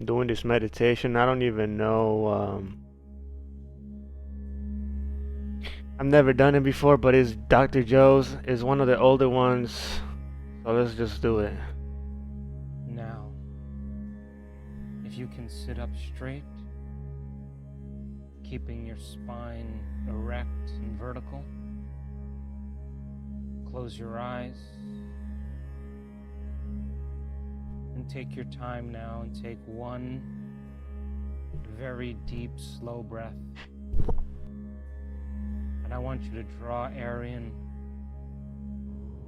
doing this meditation. I don't even know. I've never done it before, but it's Dr. Joe's. Is one of the older ones. So let's just do it. Now, if you can sit up straight, keeping your spine erect and vertical, close your eyes and take your time now and take one very deep, slow breath. And I want you to draw air in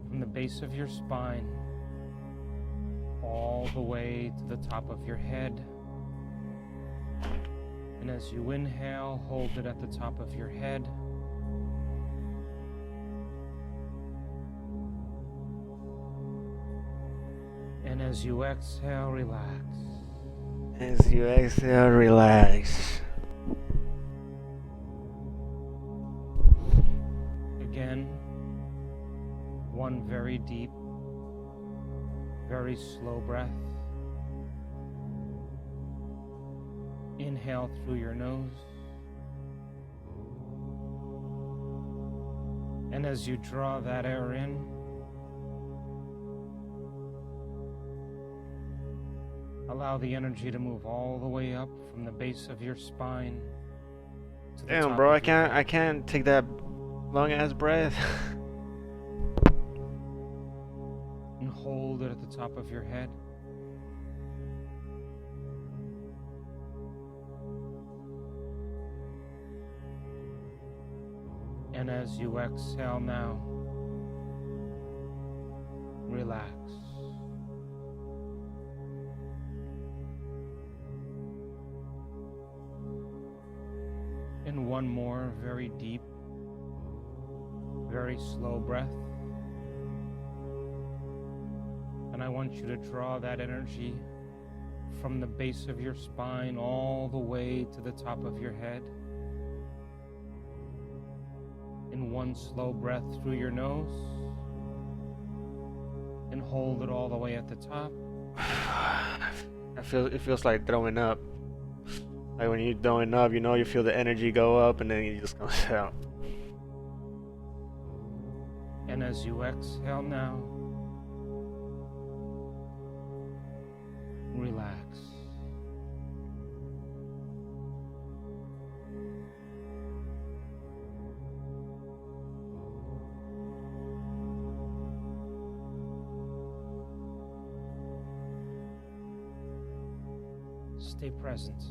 from the base of your spine all the way to the top of your head. And as you inhale, hold it at the top of your head. And as you exhale, relax. As you exhale, relax. Again, one very deep, very slow breath. Inhale through your nose. And as you draw that air in, allow the energy to move all the way up from the base of your spine to the Damn, top bro, of I your can't. head. I can't take that long ass breath. And hold it at the top of your head. And as you exhale now, relax. And one more very deep, very slow breath. And I want you to draw that energy from the base of your spine all the way to the top of your head. In one slow breath through your nose. And hold it all the way at the top. It feels like throwing up. Like when you're throwing up, you know, you feel the energy go up and then it just comes out. And as you exhale now, relax. Stay present.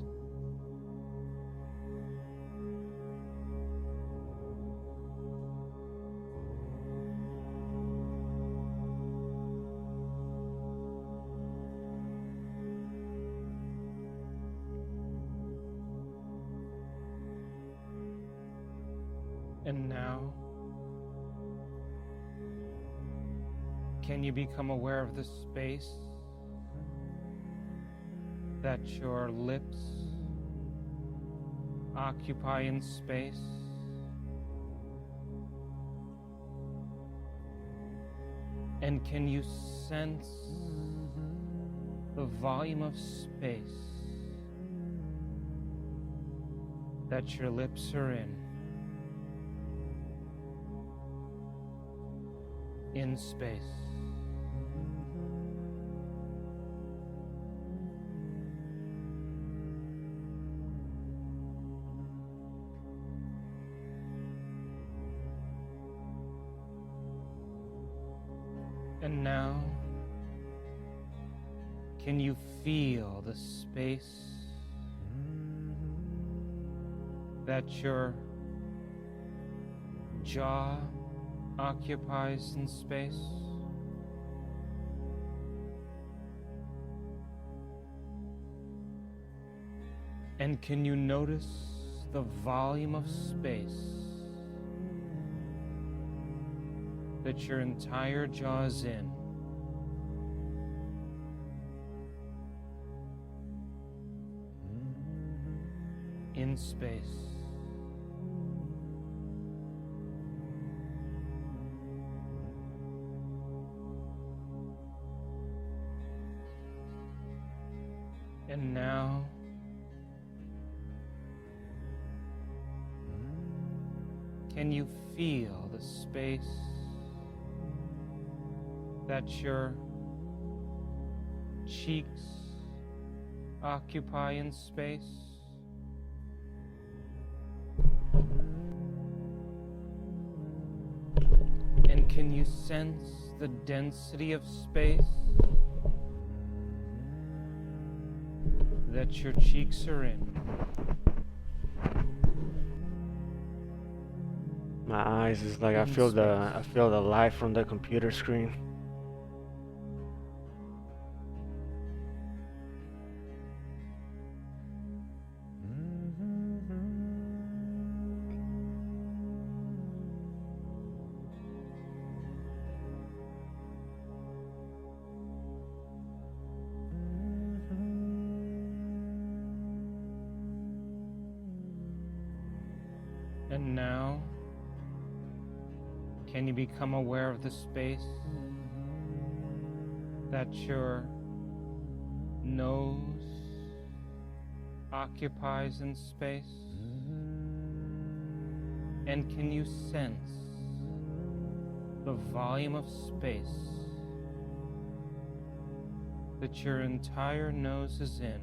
And now, can you become aware of the space that your lips occupy in space? And can you sense the volume of space that your lips are in space? And now, can you feel the space that your jaw occupies in space? And can you notice the volume of space that your entire jaw is in space? And now, can you feel the space that your cheeks occupy in space? And can you sense the density of space that your cheeks are in? My eyes is like I In feel space. the light from the computer screen. And now, can you become aware of the space that your nose occupies in space? And can you sense the volume of space that your entire nose is in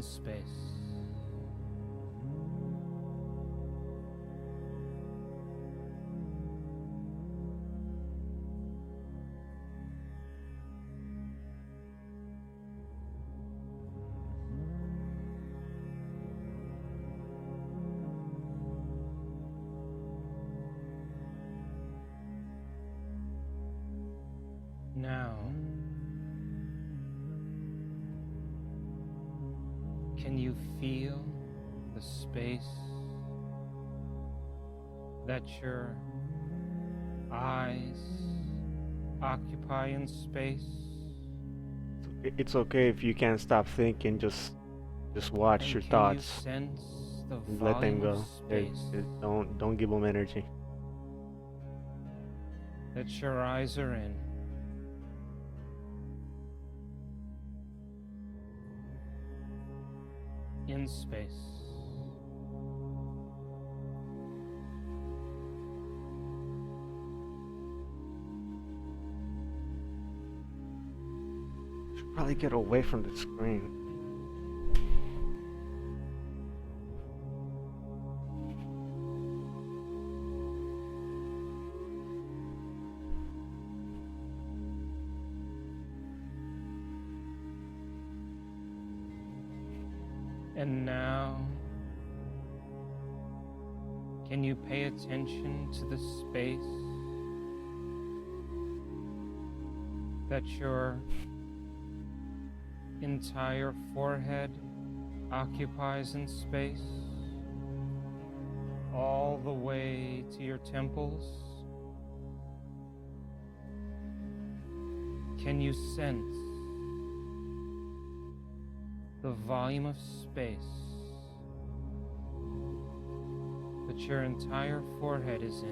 space? Now, can you feel the space that your eyes occupy in space? It's okay if you can't stop thinking. Just watch And your can thoughts. you sense the And let them volume of go. space Don't give them energy. that your eyes are in space? Should probably get away from the screen. And now, can you pay attention to the space that your entire forehead occupies in space, all the way to your temples? Can you sense the volume of space that your entire forehead is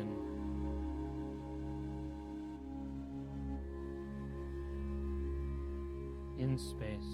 in space?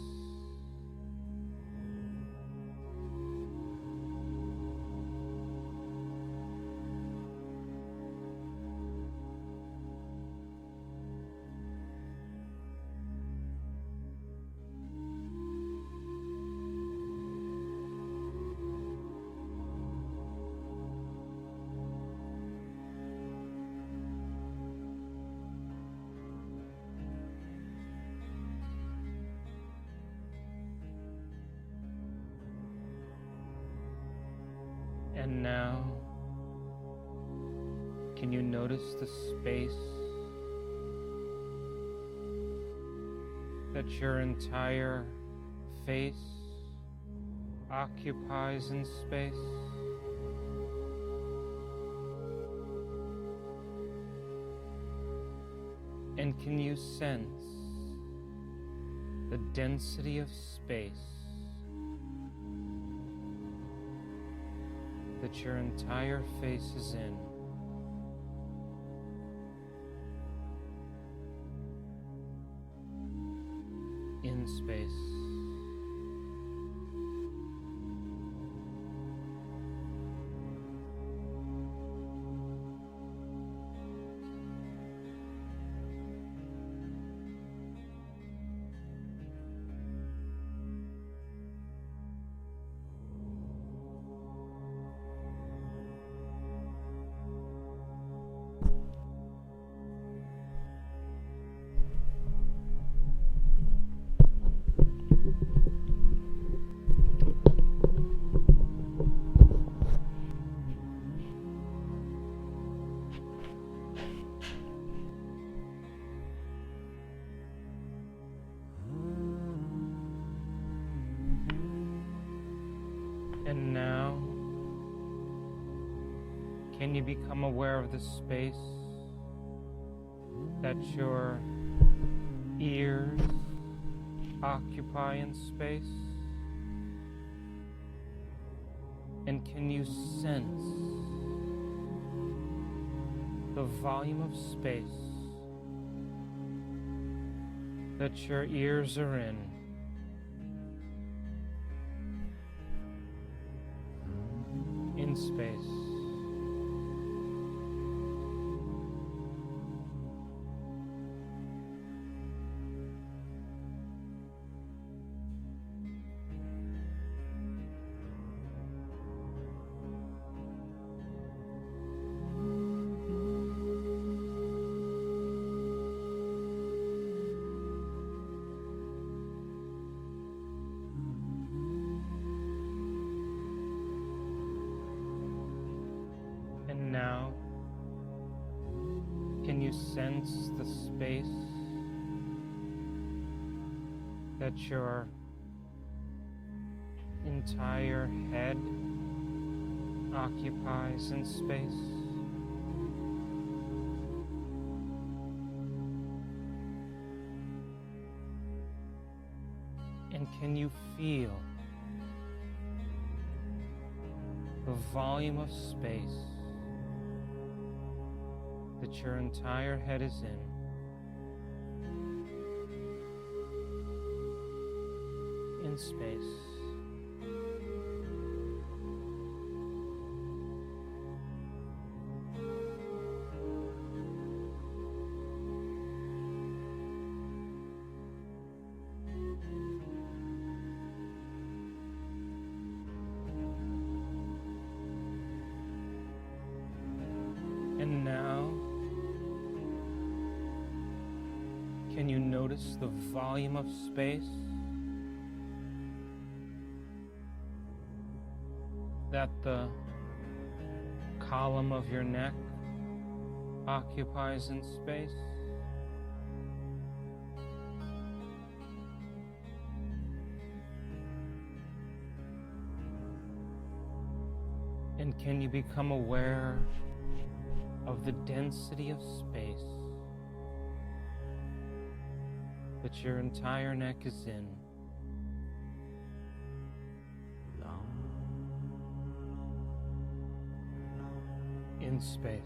And now, can you notice the space that your entire face occupies in space? And can you sense the density of space that your entire face is in space. And now, can you become aware of the space that your ears occupy in space? And can you sense the volume of space that your ears are in space? And now, can you sense the space that your entire head occupies in space? And can you feel the volume of space that your entire head is in space? And now, can you notice the volume of space that the column of your neck occupies in space? And can you become aware of the density of space that your entire neck is in space?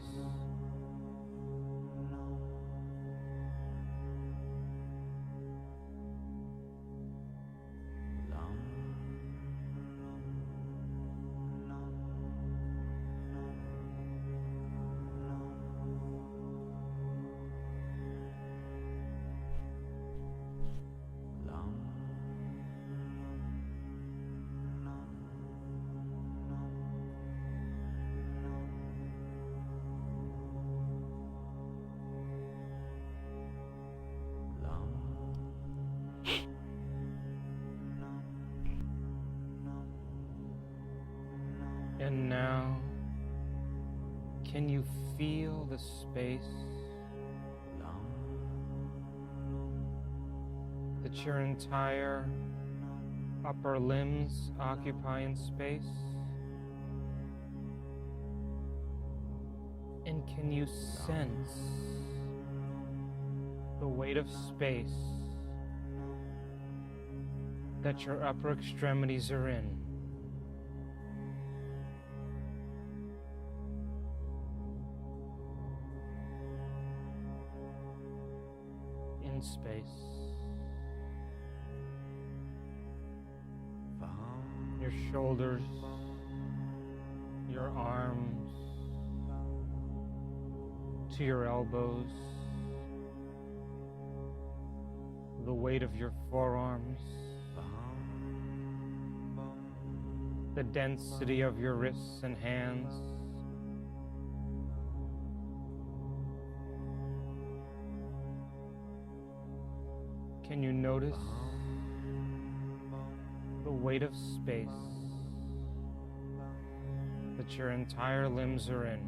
And now, can you feel the space that your entire upper limbs occupy in space? And can you sense the weight of space that your upper extremities are in space? shoulders, your arms, to your elbows, the weight of your forearms, the density of your wrists and hands, can you notice the weight of space that your entire limbs are in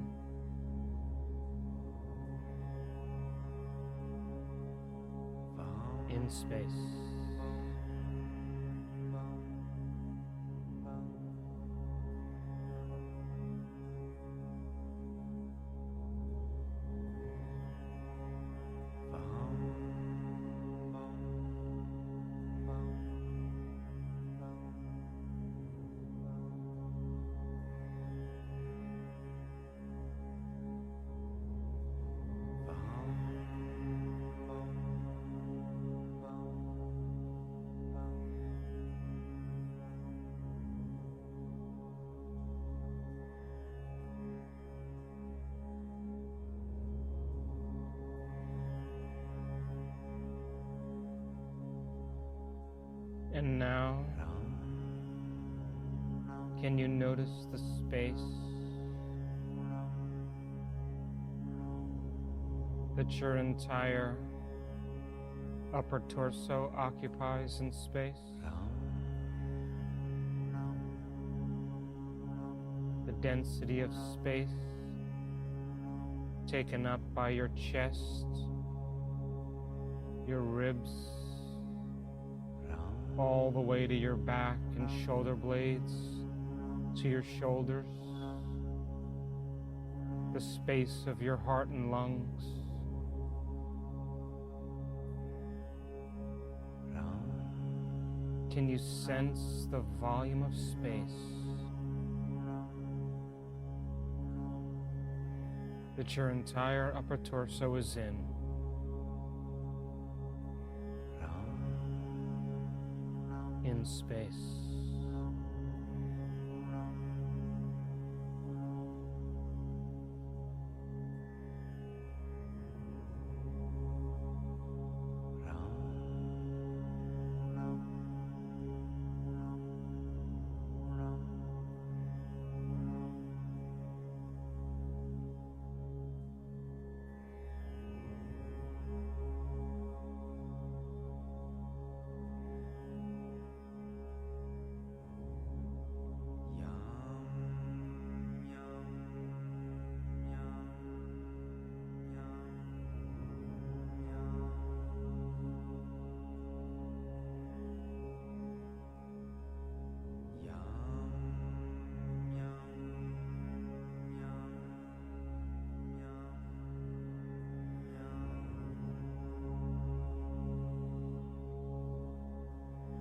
space? And now, can you notice the space that your entire upper torso occupies in space? The density of space taken up by your chest, your ribs, all the way to your back and shoulder blades, to your shoulders, the space of your heart and lungs, can you sense the volume of space that your entire upper torso is in space?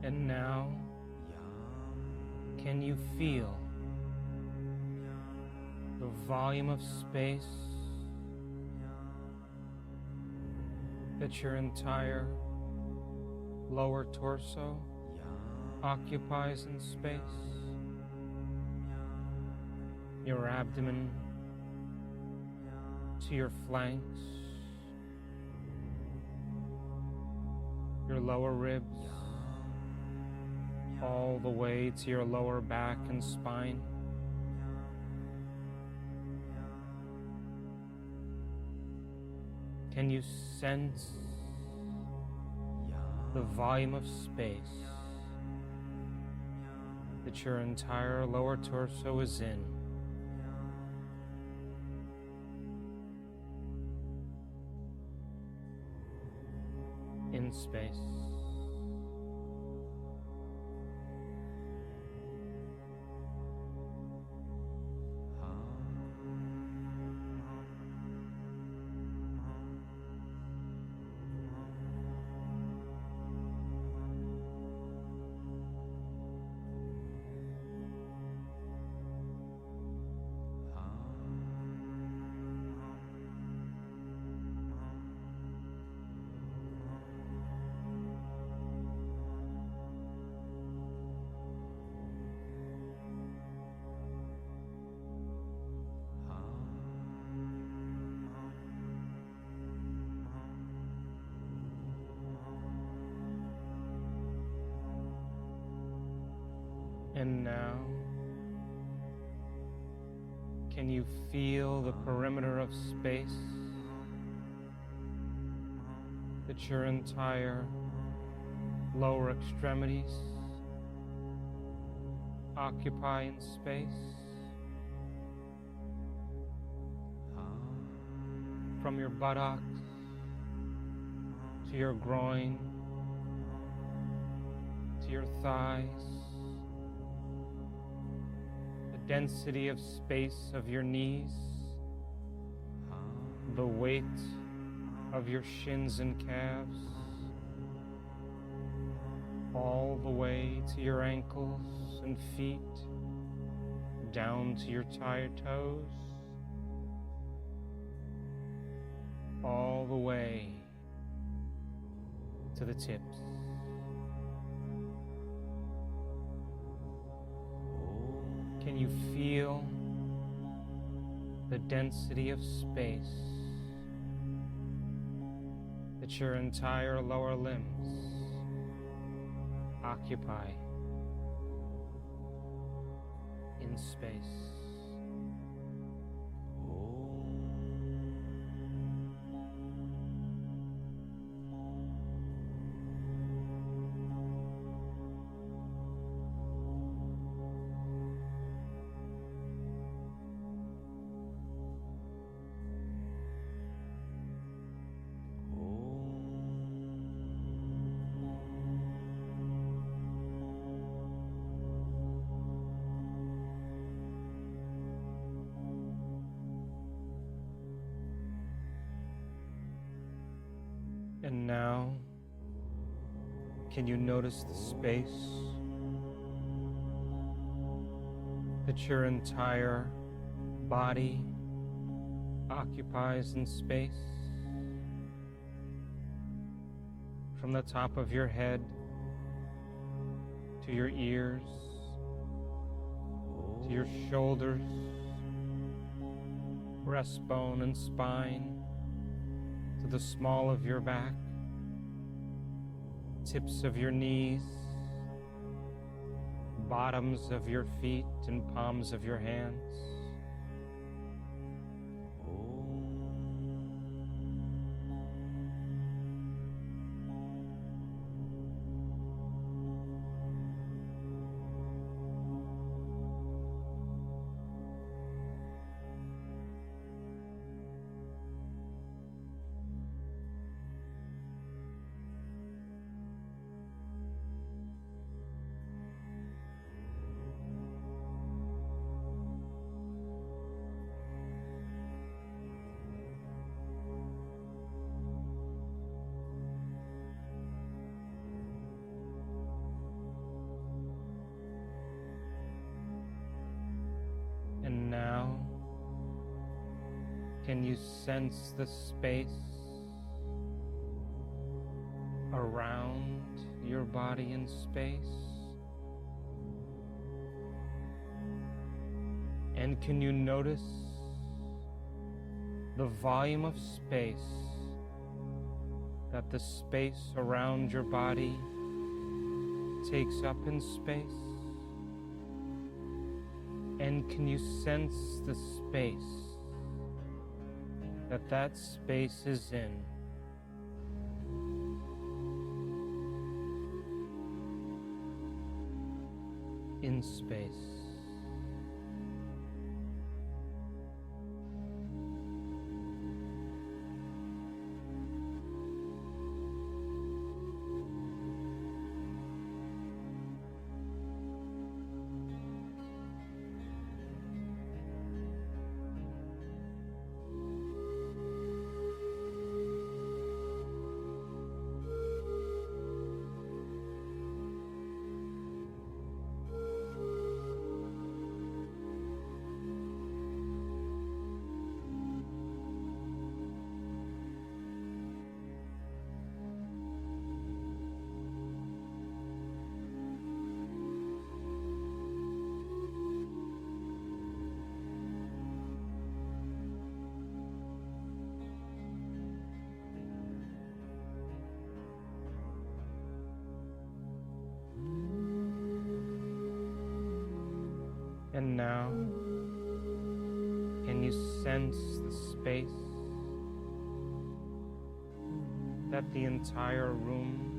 And now, can you feel the volume of space that your entire lower torso occupies in space? Your abdomen to your flanks, your lower ribs, all the way to your lower back and spine. Can you sense the volume of space that your entire lower torso is in space? And now, can you feel the perimeter of space that your entire lower extremities occupy in space? From your buttocks to your groin to your thighs, the density of space of your knees, the weight of your shins and calves, all the way to your ankles and feet, down to your tired toes, all the way to the tips. Can you feel the density of space that your entire lower limbs occupy in space? And now, can you notice the space that your entire body occupies in space? From the top of your head to your ears, to your shoulders, breastbone and spine, to the small of your back, tips of your knees, bottoms of your feet and palms of your hands. And now, can you sense the space around your body in space? And can you notice the volume of space that the space around your body takes up in space? And can you sense the space that that space is in space? And now, can you sense the space that the entire room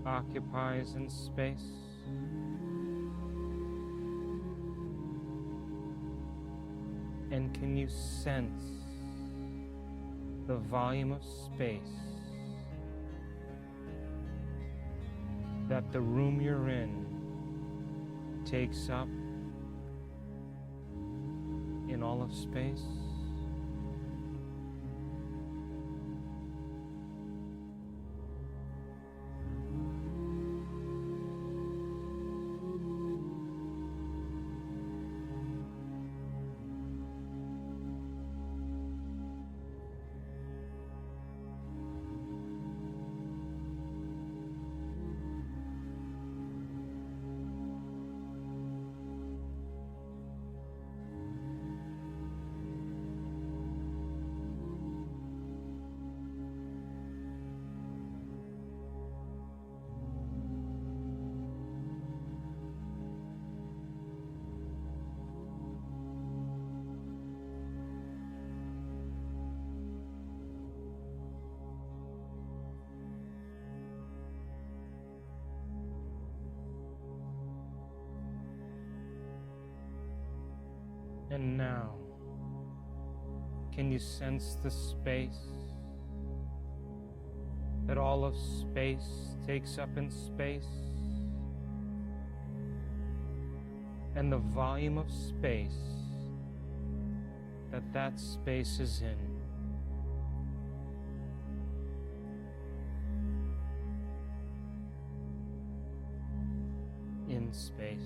occupies in space? And can you sense the volume of space that the room you're in takes up in all of space? And now, can you sense the space that all of space takes up in space? And the volume of space that that space is in space.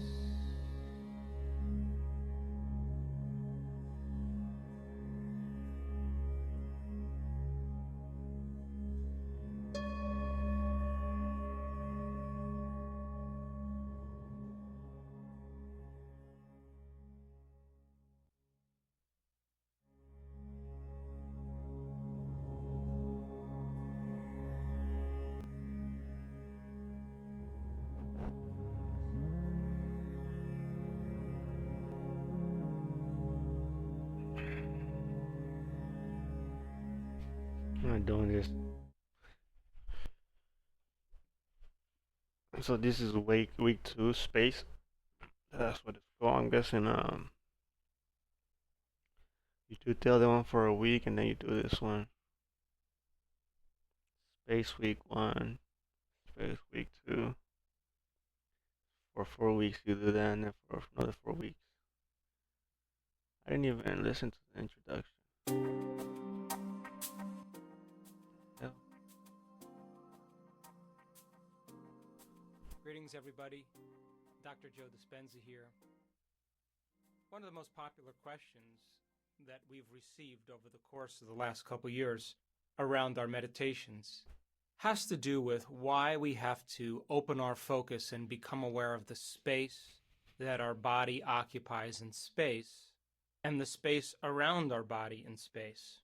I'm not doing this. So this is week 2 space. That's what it's called. I'm guessing you do the other one for a week and then you do this one. Space week 1, space week 2. For 4 weeks you do that and then for another 4 weeks. I didn't even listen to the introduction. Hell. Greetings, everybody. Dr. Joe Dispenza here. One of the most popular questions that we've received over the course of the last couple years around our meditations has to do with why we have to open our focus and become aware of the space that our body occupies in space and the space around our body in space.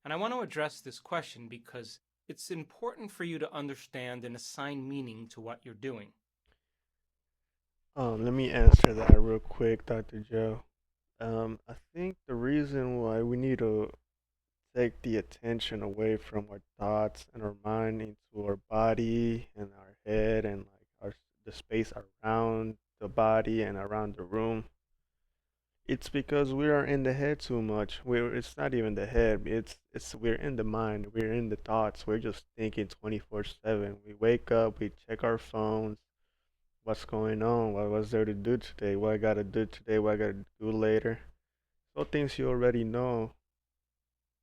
And I want to address this question because it's important for you to understand and assign meaning to what you're doing. Let me answer that real quick, Dr. Joe. I think the reason why we need to take the attention away from our thoughts and our mind into our body and our head and like the space around the body and around the room. It's because we are in the head too much. It's not even the head. It's we're in the mind. We're in the thoughts. We're just thinking 24/7. We wake up, we check our phones. What's going on? What was there to do today? What I gotta do today? What I gotta do later? So things you already know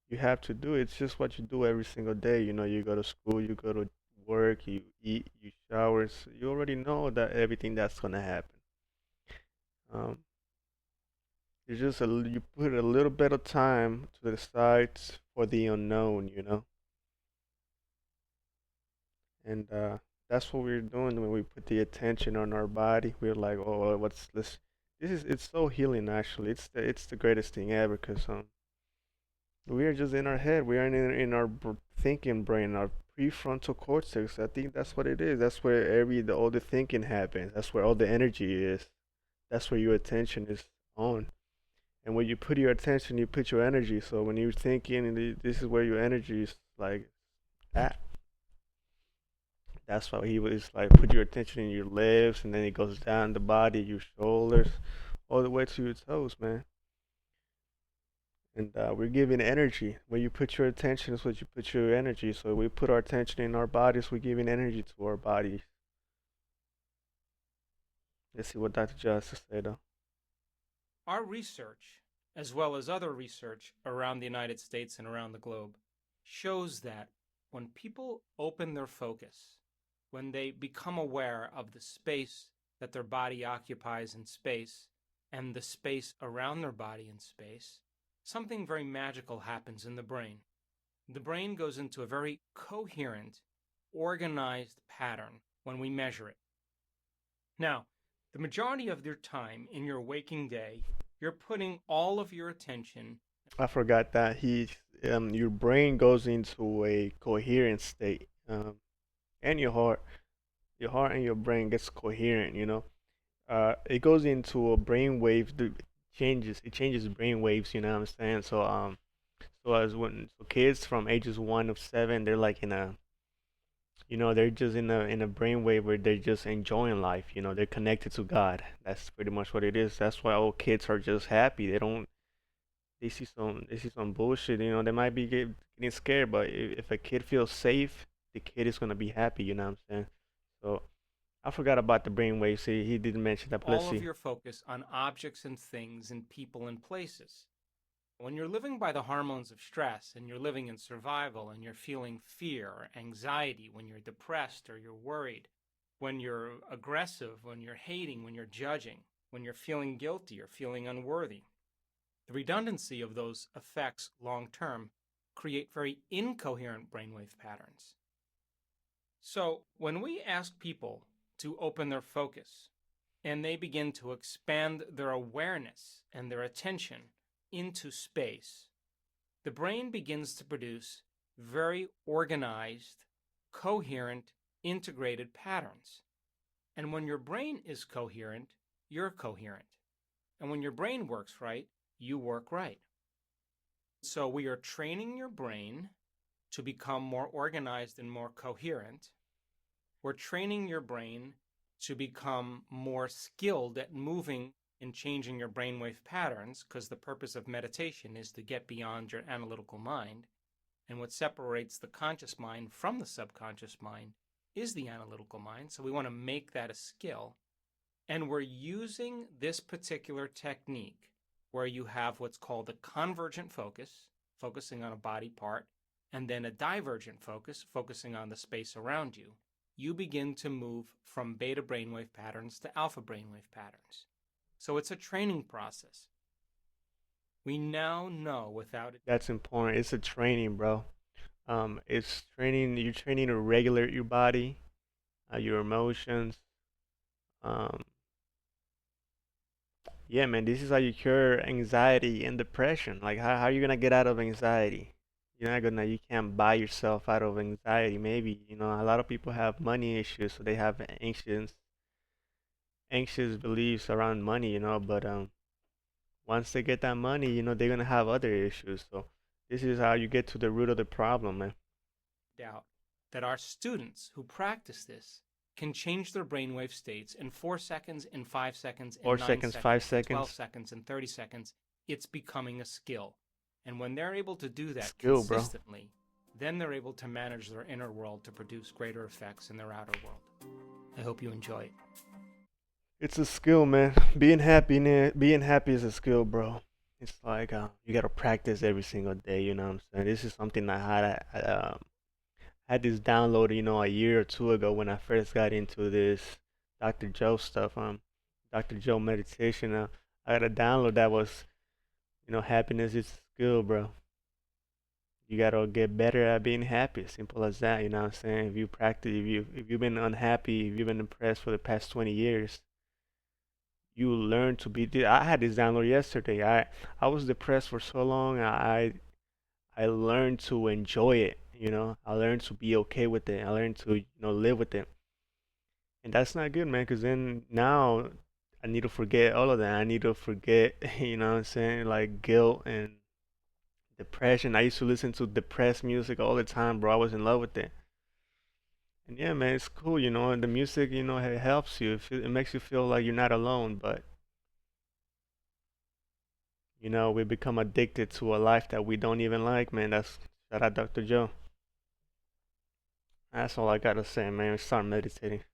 you have to do. It's just what you do every single day. You know, you go to school, you go to work, you eat, you shower. So you already know that everything that's gonna happen. Um, you put a little bit of time to the side for the unknown. You know, and that's what we're doing when we put the attention on our body. We're like, oh, what's this? It's so healing actually. It's the greatest thing ever because we are just in our head. We are in our thinking brain, our prefrontal cortex. I think that's what it is. That's where all the thinking happens. That's where all the energy is. That's where your attention is on. And when you put your attention, you put your energy. So when you're thinking, this is where your energy is like at. That's why he was like, put your attention in your legs, and then it goes down the body, your shoulders, all the way to your toes, man. And we're giving energy. When you put your attention, is what you put your energy. So we put our attention in our bodies, we're giving energy to our bodies. Let's see what Dr. Joe has to say, though. Our research, as well as other research around the United States and around the globe, shows that when people open their focus, when they become aware of the space that their body occupies in space and the space around their body in space, something very magical happens in the brain. The brain goes into a very coherent, organized pattern when we measure it. Now, the majority of your time in your waking day, you're putting all of your attention. I forgot that your brain goes into a coherent state, and your heart and your brain gets coherent. It goes into a brain wave. It changes brain waves. You know what I'm saying? So as when so kids from ages 1 to 7, they're like they're just in a brainwave where they're just enjoying life. They're connected to God. That's pretty much what it is. That's why all kids are just happy. They see some bullshit. They might be getting scared, but if a kid feels safe, the kid is gonna be happy. You know what I'm saying? So I forgot about the brainwave. See, he didn't mention that, but let's All of see. your focus on objects and things and people and places. When you're living by the hormones of stress and you're living in survival and you're feeling fear or anxiety, when you're depressed or you're worried, when you're aggressive, when you're hating, when you're judging, when you're feeling guilty or feeling unworthy, the redundancy of those effects long term create very incoherent brainwave patterns. So when we ask people to open their focus and they begin to expand their awareness and their attention into space, the brain begins to produce very organized, coherent, integrated patterns. And when your brain is coherent, you're coherent. And when your brain works right, you work right. So we are training your brain to become more organized and more coherent. We're training your brain to become more skilled at moving and changing your brainwave patterns, because the purpose of meditation is to get beyond your analytical mind. And what separates the conscious mind from the subconscious mind is the analytical mind. So we want to make that a skill. And we're using this particular technique where you have what's called a convergent focus, focusing on a body part, and then a divergent focus, focusing on the space around you. You begin to move from beta brainwave patterns to alpha brainwave patterns. So it's a training process. We now know without it. That's important. It's a training, bro. It's training. You're training to regulate your body, your emotions. Um, yeah, man. This is how you cure anxiety and depression. Like, how are you gonna get out of anxiety? You can't buy yourself out of anxiety. Maybe, a lot of people have money issues, so they have anxious beliefs around money, but once they get that money, they're gonna have other issues. So this is how you get to the root of the problem, man. Doubt that our students who practice this can change their brainwave states in 4 seconds, in 5 seconds, in 4 9 seconds, seconds, five in 12 seconds. seconds, in 30 seconds. It's becoming a skill. And when they're able to do that Skill, bro. consistently, then they're able to manage their inner world to produce greater effects in their outer world. I hope you enjoy it. It's a skill, man. Being happy is a skill, bro. It's like you gotta practice every single day. You know what I'm saying? This is something I had this download, a year or two ago when I first got into this Dr. Joe stuff. Dr. Joe meditation. I got a download that was, happiness is a skill, bro. You gotta get better at being happy. Simple as that. You know what I'm saying? If you practice, if you've been unhappy, if you've been depressed for the past 20 years, you learn to be. I had this download yesterday. I was depressed for so long. I learned to enjoy it. I learned to be okay with it. I learned to live with it. And that's not good, man. Because then now I need to forget all of that. I need to forget, what I'm saying, like guilt and depression. I used to listen to depressed music all the time, bro. I was in love with it. And yeah, man, it's cool, and the music, it helps you. It makes you feel like you're not alone, but we become addicted to a life that we don't even like, man. That's shout out Dr. Joe. That's all I gotta say, man. Start meditating.